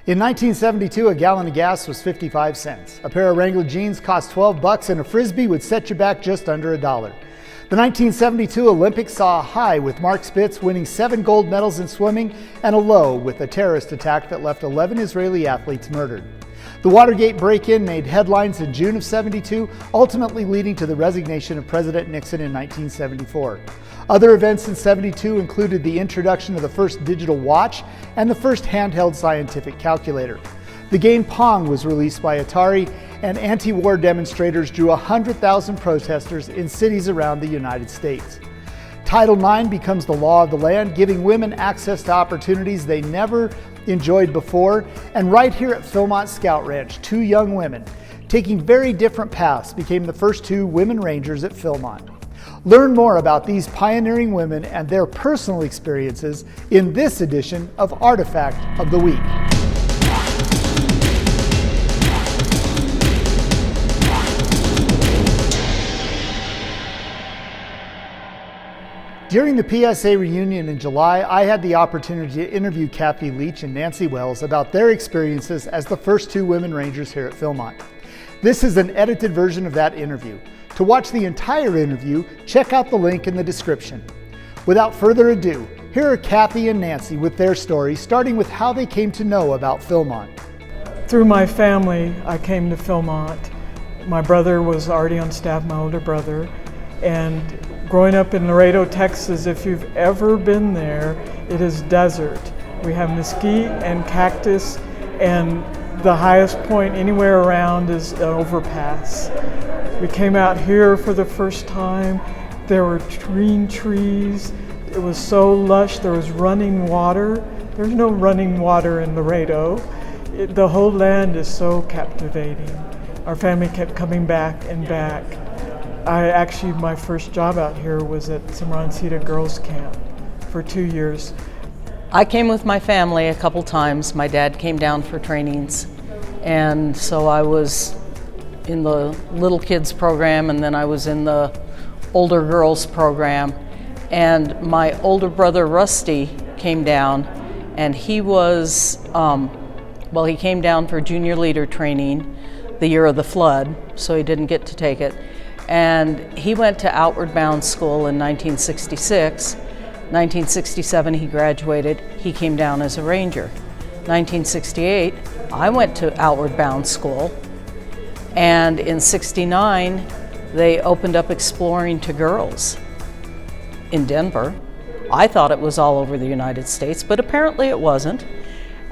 In 1972, a gallon of gas was 55 cents. A pair of Wrangler jeans cost 12 bucks, and a Frisbee would set you back just under $1. The 1972 Olympics saw a high with Mark Spitz winning 7 gold medals in swimming, and a low with a terrorist attack that left 11 Israeli athletes murdered. The Watergate break-in made headlines in June of '72, ultimately leading to the resignation of President Nixon in 1974. Other events in '72 included the introduction of the first digital watch and the first handheld scientific calculator. The game Pong was released by Atari, and anti-war demonstrators drew 100,000 protesters in cities around the United States. Title IX becomes the law of the land, giving women access to opportunities they never enjoyed before. And right here at Philmont Scout Ranch, 2 young women, taking very different paths, became the first 2 women rangers at Philmont. Learn more about these pioneering women and their personal experiences in this edition of Artifact of the Week. During the PSA reunion in July, I had the opportunity to interview Kathy Leach and Nancy Wells about their experiences as the first 2 women rangers here at Philmont. This is an edited version of that interview. To watch the entire interview, check out the link in the description. Without further ado, here are Kathy and Nancy with their story, starting with how they came to know about Philmont. Through my family, I came to Philmont. My brother was already on staff, my older brother, and growing up in Laredo, Texas, if you've ever been there, it is desert. We have mesquite and cactus, and the highest point anywhere around is an overpass. We came out here for the first time. There were green trees. It was so lush. There was running water. There's no running water in Laredo. The whole land is so captivating. Our family kept coming back and back. My first job out here was at Cimarroncita Girls Camp for 2 years. I came with my family a couple times. My dad came down for trainings, and so I was in the little kids program, and then I was in the older girls program. And my older brother Rusty came down, and he was, he came down for junior leader training the year of the flood, so he didn't get to take it. And he went to Outward Bound School in 1966. 1967 he graduated. He came down as a ranger. 1968 I went to Outward Bound School, and in '69 they opened up exploring to girls in Denver. I thought it was all over the United States, but apparently it wasn't.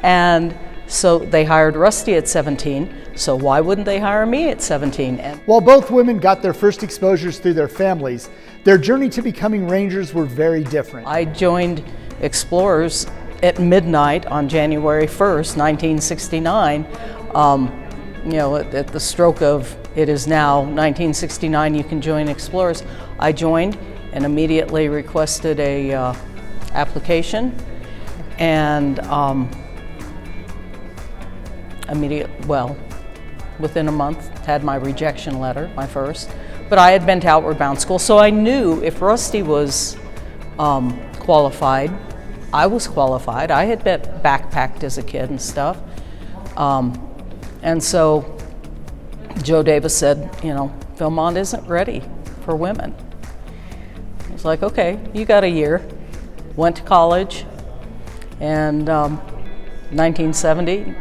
And so they hired Rusty at 17, so why wouldn't they hire me at 17? While both women got their first exposures through their families, their journey to becoming rangers were very different. I joined Explorers at midnight on January 1st, 1969. At the stroke of, it is now 1969, you can join Explorers. I joined and immediately requested a application, and within a month, had my rejection letter, my first. But I had been to Outward Bound School, so I knew if Rusty was qualified, I was qualified. I had been backpacked as a kid and stuff. And so Joe Davis said, Philmont isn't ready for women. I was like, okay, you got a year. Went to college, and 1970,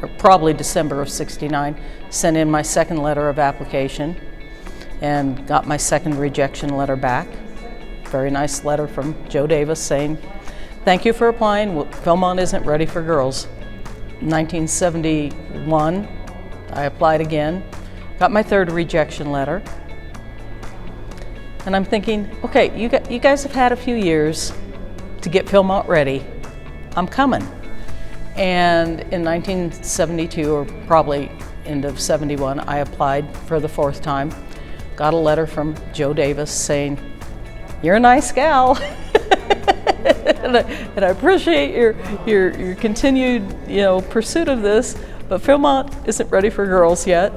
or probably December of '69, sent in my second letter of application and got my second rejection letter back. Very nice letter from Joe Davis saying, thank you for applying, Philmont isn't ready for girls. 1971, I applied again, got my third rejection letter. And I'm thinking, okay, you guys have had a few years to get Philmont ready. I'm coming. And in 1972, or probably end of '71, I applied for the 4th time. Got a letter from Joe Davis saying, you're a nice gal. and I appreciate your continued pursuit of this, but Philmont isn't ready for girls yet.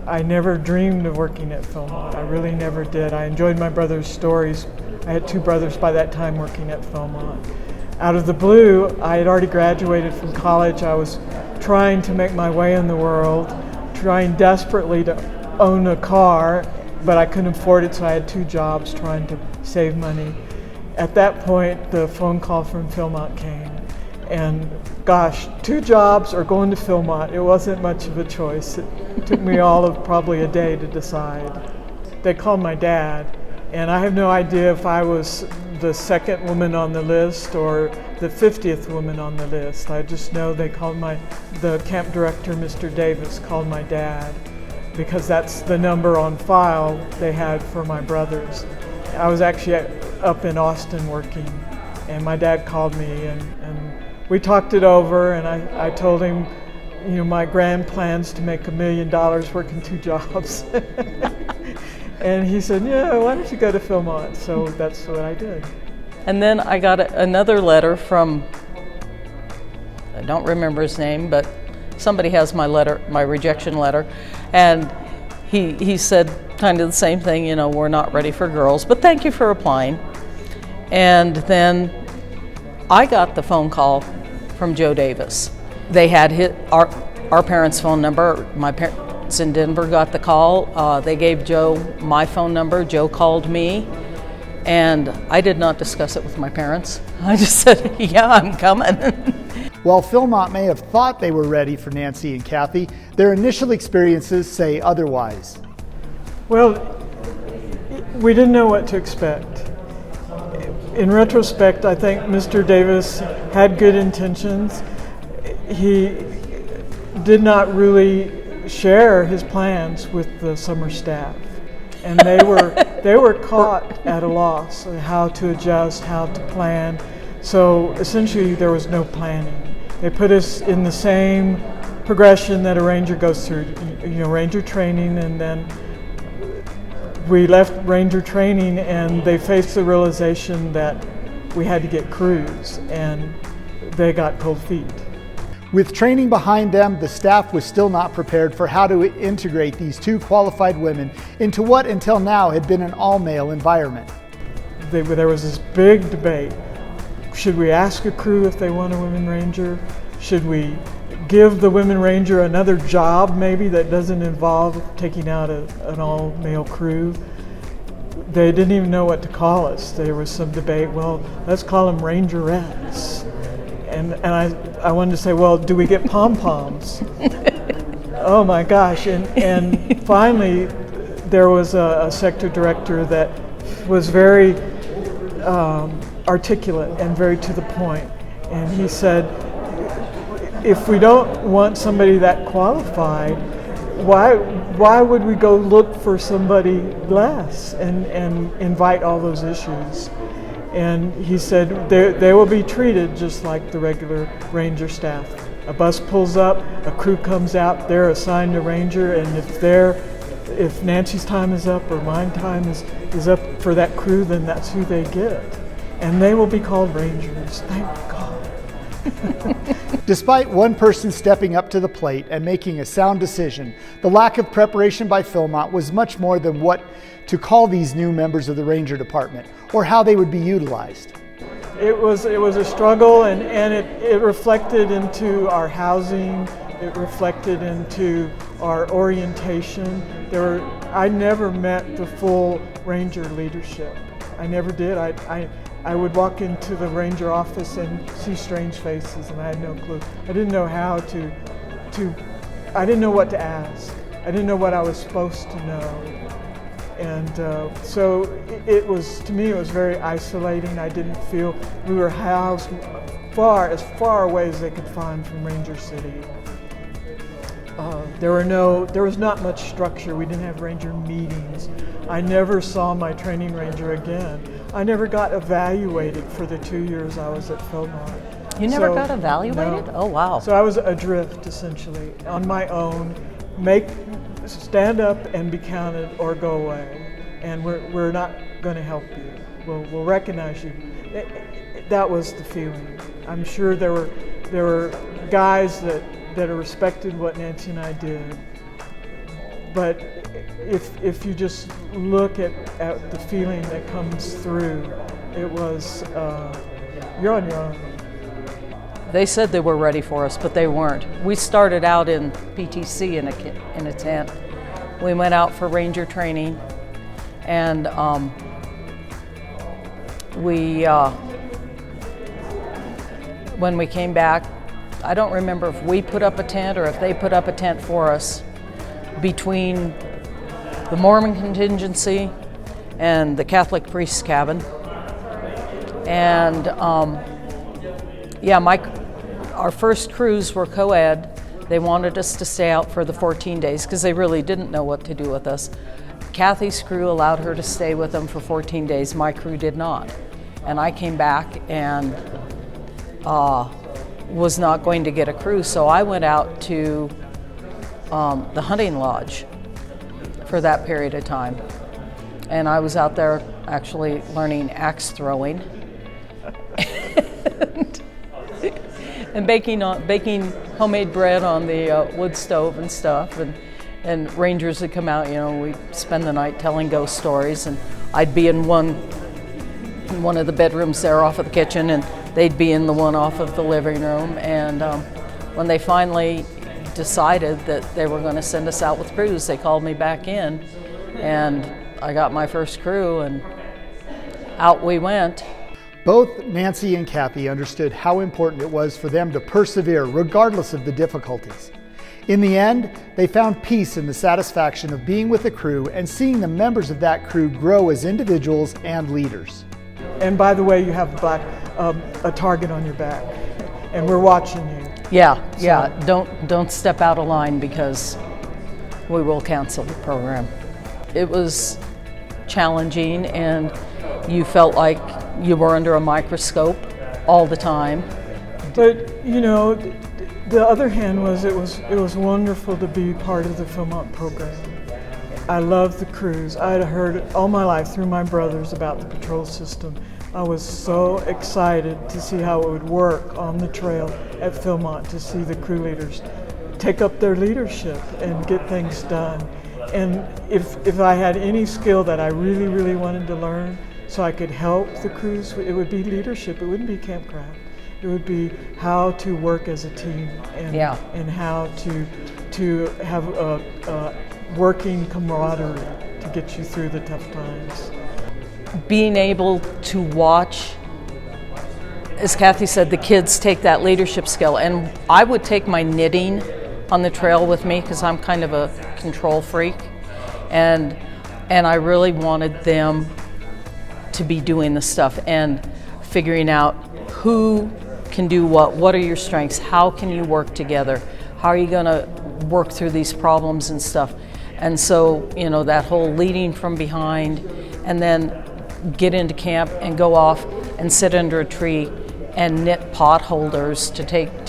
I never dreamed of working at Philmont. I really never did. I enjoyed my brother's stories. I had 2 brothers by that time working at Philmont. out of the blue, I had already graduated from college. I was trying to make my way in the world, trying desperately to own a car, but I couldn't afford it, so I had 2 jobs trying to save money. At that point, the phone call from Philmont came, and gosh, 2 jobs or going to Philmont, it wasn't much of a choice. It took me all of probably a day to decide. They called my dad, and I have no idea if I was the 2nd woman on the list or the 50th woman on the list. I just know they called the camp director, Mr. Davis, called my dad, because that's the number on file they had for my brothers. I was actually up in Austin working, and my dad called me, and we talked it over, and I told him, you know, my grand plans to make $1 million working 2 jobs. And he said, yeah, why don't you go to Philmont? So that's what I did. And then I got another letter from, I don't remember his name, but somebody has my letter, my rejection letter, and he said kind of the same thing, you know, we're not ready for girls, but thank you for applying. And then I got the phone call from Joe Davis. They had our parents' phone number. My parents in Denver got the call. They gave Joe my phone number. Joe called me, and I did not discuss it with my parents. I just said, yeah, I'm coming. While Philmont may have thought they were ready for Nancy and Kathy, their initial experiences say otherwise. Well, we didn't know what to expect. In retrospect, I think Mr. Davis had good intentions. He did not really share his plans with the summer staff, and they were caught at a loss on how to adjust, how to plan. So essentially, there was no planning. They put us in the same progression that a ranger goes through, you know, ranger training, and then we left ranger training, and they faced the realization that we had to get crews, and they got cold feet. With training behind them, the staff was still not prepared for how to integrate these 2 qualified women into what until now had been an all-male environment. There was this big debate. Should we ask a crew if they want a women ranger? Should we give the women ranger another job maybe that doesn't involve taking out an all-male crew? They didn't even know what to call us. There was some debate, well, let's call them rangerettes. And I wanted to say, well, do we get pom-poms? Oh my gosh, and finally there was a sector director that was very articulate and very to the point. And he said, if we don't want somebody that qualified, why would we go look for somebody less and invite all those issues? And he said they will be treated just like the regular ranger staff. A bus pulls up, a crew comes out, they're assigned a ranger, and if Nancy's time is up or my time is up for that crew, then that's who they get. And they will be called rangers, thank God. Despite one person stepping up to the plate and making a sound decision, the lack of preparation by Philmont was much more than what to call these new members of the Ranger Department or how they would be utilized. It was a struggle, and it reflected into our housing, it reflected into our orientation. I never met the full Ranger leadership. I never did. I would walk into the Ranger office and see strange faces, and I had no clue. I didn't know how I didn't know what to ask. I didn't know what I was supposed to know. And so to me, it was very isolating. I didn't feel we were housed as far away as they could find from Ranger City. There was not much structure. We didn't have Ranger meetings. I never saw my training ranger again. I never got evaluated for the 2 years I was at Philmont. You never got evaluated? No. Oh, wow. So I was adrift, essentially, on my own. Stand up and be counted or go away. And we're not going to help you. We'll recognize you. That was the feeling. I'm sure there were guys that respected what Nancy and I did. But if you just look at the feeling that comes through, it was you're on your own. They said they were ready for us, but they weren't. We started out in PTC in a tent. We went out for ranger training, and when we came back, I don't remember if we put up a tent or if they put up a tent for us between the Mormon contingency and the Catholic priest's cabin. And our first crews were co-ed. They wanted us to stay out for the 14 days because they really didn't know what to do with us. Kathy's crew allowed her to stay with them for 14 days. My crew did not. And I came back and was not going to get a crew, so I went out to the hunting lodge for that period of time. And I was out there actually learning axe throwing and baking homemade bread on the wood stove and stuff. And rangers would come out, we'd spend the night telling ghost stories, and I'd be in one of the bedrooms there off of the kitchen, and they'd be in the one off of the living room. And when they finally decided that they were going to send us out with crews, they called me back in, and I got my first crew, and out we went. Both Nancy and Kathy understood how important it was for them to persevere regardless of the difficulties. In the end, they found peace in the satisfaction of being with the crew and seeing the members of that crew grow as individuals and leaders. And by the way, you have a target on your back, and we're watching you. Yeah. Don't step out of line because we will cancel the program. It was challenging, and you felt like you were under a microscope all the time. But the other hand was it was wonderful to be part of the Philmont program. I love the crews. I had heard all my life through my brothers about the patrol system. I was so excited to see how it would work on the trail at Philmont, to see the crew leaders take up their leadership and get things done. And if I had any skill that I really, really wanted to learn so I could help the crews, it would be leadership. It wouldn't be campcraft. It would be how to work as a team and how to have a working camaraderie to get you through the tough times. Being able to watch, as Kathy said, the kids take that leadership skill. And I would take my knitting on the trail with me because I'm kind of a control freak. And I really wanted them to be doing the stuff and figuring out who can do what are your strengths, how can you work together, how are you going to work through these problems and stuff. And so, that whole leading from behind, and then get into camp and go off and sit under a tree and knit pot holders to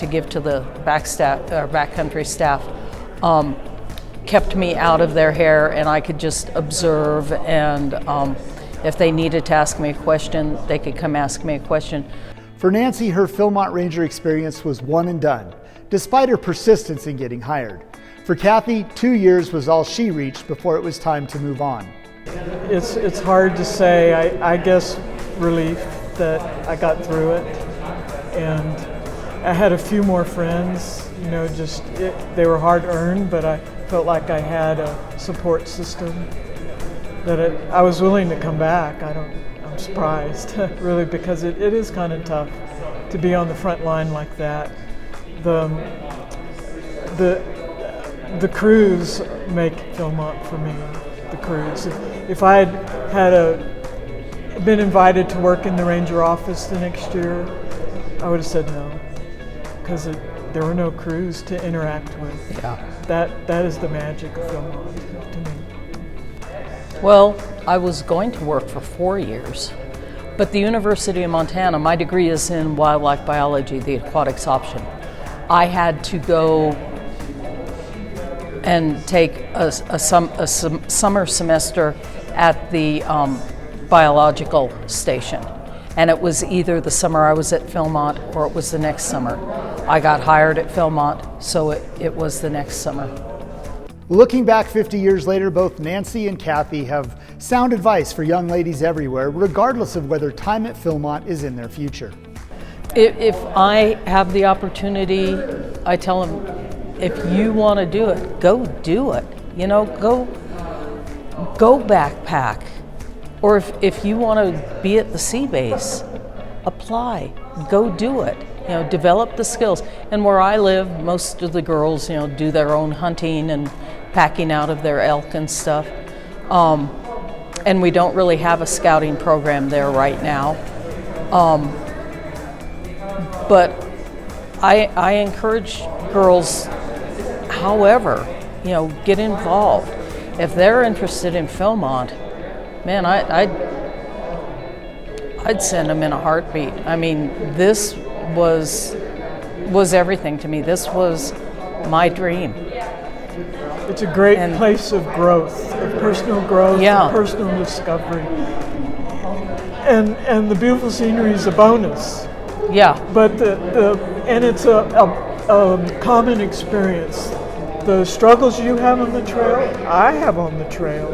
give to the backcountry staff, kept me out of their hair, and I could just observe, and if they needed to ask me a question, they could come ask me a question. For Nancy, her Philmont Ranger experience was one and done, despite her persistence in getting hired. For Kathy, 2 years was all she reached before it was time to move on. It's hard to say. I guess relief that I got through it, and I had a few more friends. They were hard earned, but I felt like I had a support system that I was willing to come back. I'm surprised, really, because it is kind of tough to be on the front line like that. The crews make Philmont for me. The crews. If I had been invited to work in the ranger office the next year, I would have said no, because there were no crews to interact with. Yeah. That is the magic of Philmont to me. Well, I was going to work for 4 years, but the University of Montana, my degree is in wildlife biology, the aquatics option. I had to go and take a summer semester at the biological station. And it was either the summer I was at Philmont or it was the next summer. I got hired at Philmont, so it was the next summer. Looking back 50 years later, both Nancy and Kathy have sound advice for young ladies everywhere, regardless of whether time at Philmont is in their future. If I have the opportunity, I tell them, if you want to do it, go do it. You know, go backpack. Or if you want to be at the sea base, apply, go do it. You know, develop the skills. And where I live, most of the girls, you know, do their own hunting and packing out of their elk and stuff. And we don't really have a scouting program there right now. But I encourage girls, however, you know, get involved. If they're interested in Philmont, man, I'd send them in a heartbeat. I mean, this was everything to me. This was my dream. It's a great place of growth, of personal growth, Yeah. of personal discovery. And the beautiful scenery is a bonus. Yeah. But and it's a common experience. The struggles you have on the trail, I have on the trail.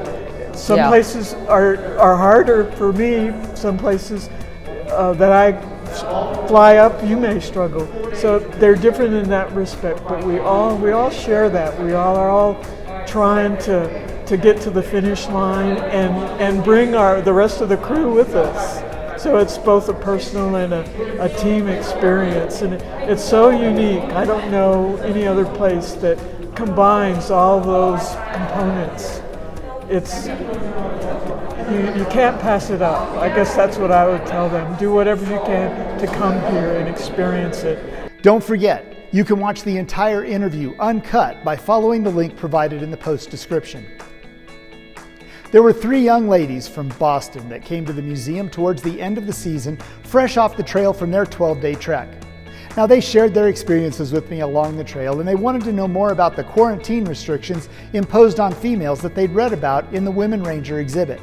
Some Yeah. places are harder for me. Some places that I fly up, you may struggle. So they're different in that respect. But we all share that. We all are trying to get to the finish line and bring the rest of the crew with us. So it's both a personal and a team experience, and it's so unique. I don't know any other place that combines all those components. It's you can't pass it up. I guess that's what I would tell them. Do whatever you can to come here and experience it. Don't forget, you can watch the entire interview uncut by following the link provided in the post description. There were 3 young ladies from Boston that came to the museum towards the end of the season, fresh off the trail from their 12-day trek. Now, they shared their experiences with me along the trail, and they wanted to know more about the quarantine restrictions imposed on females that they'd read about in the Women Ranger exhibit.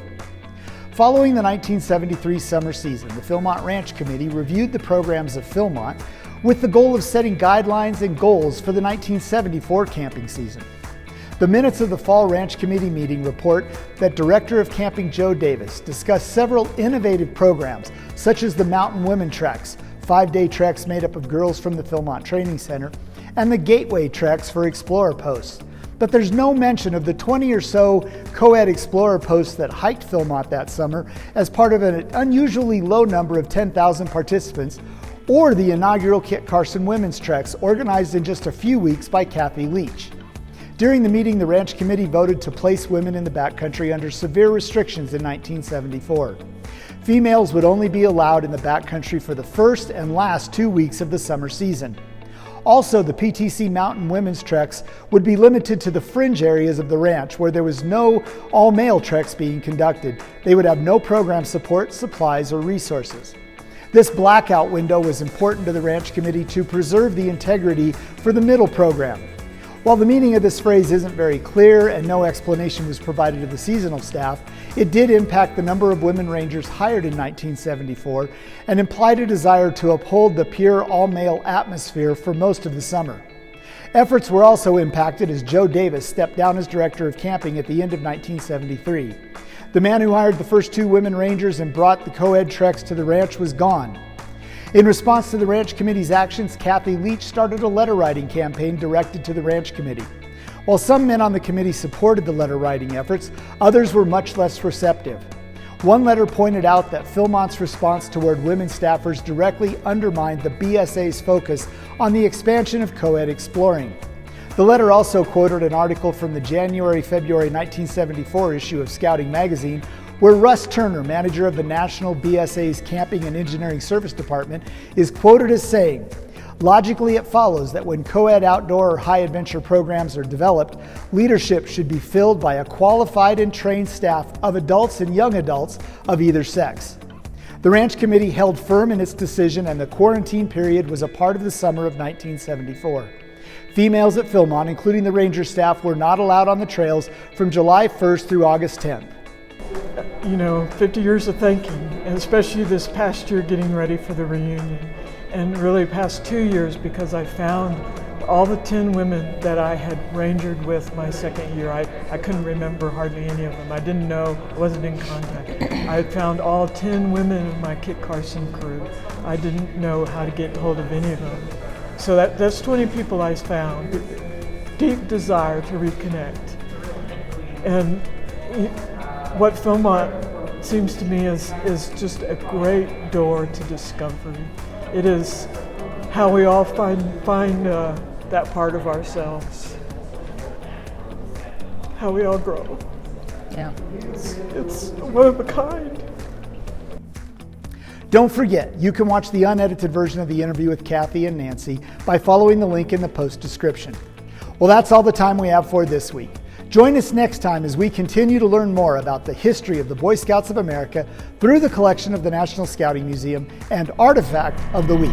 Following the 1973 summer season, the Philmont Ranch Committee reviewed the programs of Philmont with the goal of setting guidelines and goals for the 1974 camping season. The minutes of the Fall Ranch Committee meeting report that Director of Camping Joe Davis discussed several innovative programs, such as the Mountain Women Treks, 5-day treks made up of girls from the Philmont Training Center, and the Gateway Treks for Explorer Posts. But there's no mention of the 20 or so co-ed Explorer Posts that hiked Philmont that summer as part of an unusually low number of 10,000 participants, or the inaugural Kit Carson Women's Treks organized in just a few weeks by Kathy Leach. During the meeting, the Ranch Committee voted to place women in the backcountry under severe restrictions in 1974. Females would only be allowed in the backcountry for the first and last 2 weeks of the summer season. Also, the PTC Mountain Women's Treks would be limited to the fringe areas of the ranch where there was no all-male treks being conducted. They would have no program support, supplies, or resources. This blackout window was important to the Ranch Committee to preserve the integrity for the middle program. While the meaning of this phrase isn't very clear and no explanation was provided to the seasonal staff, it did impact the number of women rangers hired in 1974 and implied a desire to uphold the pure all-male atmosphere for most of the summer. Efforts were also impacted as Joe Davis stepped down as director of camping at the end of 1973. The man who hired the first 2 women rangers and brought the co-ed treks to the ranch was gone. In response to the Ranch Committee's actions, Kathy Leach started a letter writing campaign directed to the Ranch Committee. While some men on the committee supported the letter writing efforts, others were much less receptive. One letter pointed out that Philmont's response toward women staffers directly undermined the BSA's focus on the expansion of co-ed exploring. The letter also quoted an article from the January-February 1974 issue of Scouting Magazine, where Russ Turner, manager of the National BSA's Camping and Engineering Service Department, is quoted as saying, "Logically, it follows that when co-ed outdoor or high-adventure programs are developed, leadership should be filled by a qualified and trained staff of adults and young adults of either sex." The Ranch Committee held firm in its decision, and the quarantine period was a part of the summer of 1974. Females at Philmont, including the ranger staff, were not allowed on the trails from July 1st through August 10th. 50 years of thinking, and especially this past year getting ready for the reunion, and really past 2 years because I found all the 10 women that I had rangered with my second year, I couldn't remember hardly any of them. I didn't know, I wasn't in contact. I had found all 10 women of my Kit Carson crew. I didn't know how to get hold of any of them. So that's 20 people I found. Deep desire to reconnect. And what Philmont seems to me is just a great door to discovery. It is how we all find that part of ourselves, how we all grow. Yeah. It's one of a kind. Don't forget, you can watch the unedited version of the interview with Kathy and Nancy by following the link in the post description. Well, that's all the time we have for this week. Join us next time as we continue to learn more about the history of the Boy Scouts of America through the collection of the National Scouting Museum and Artifact of the Week.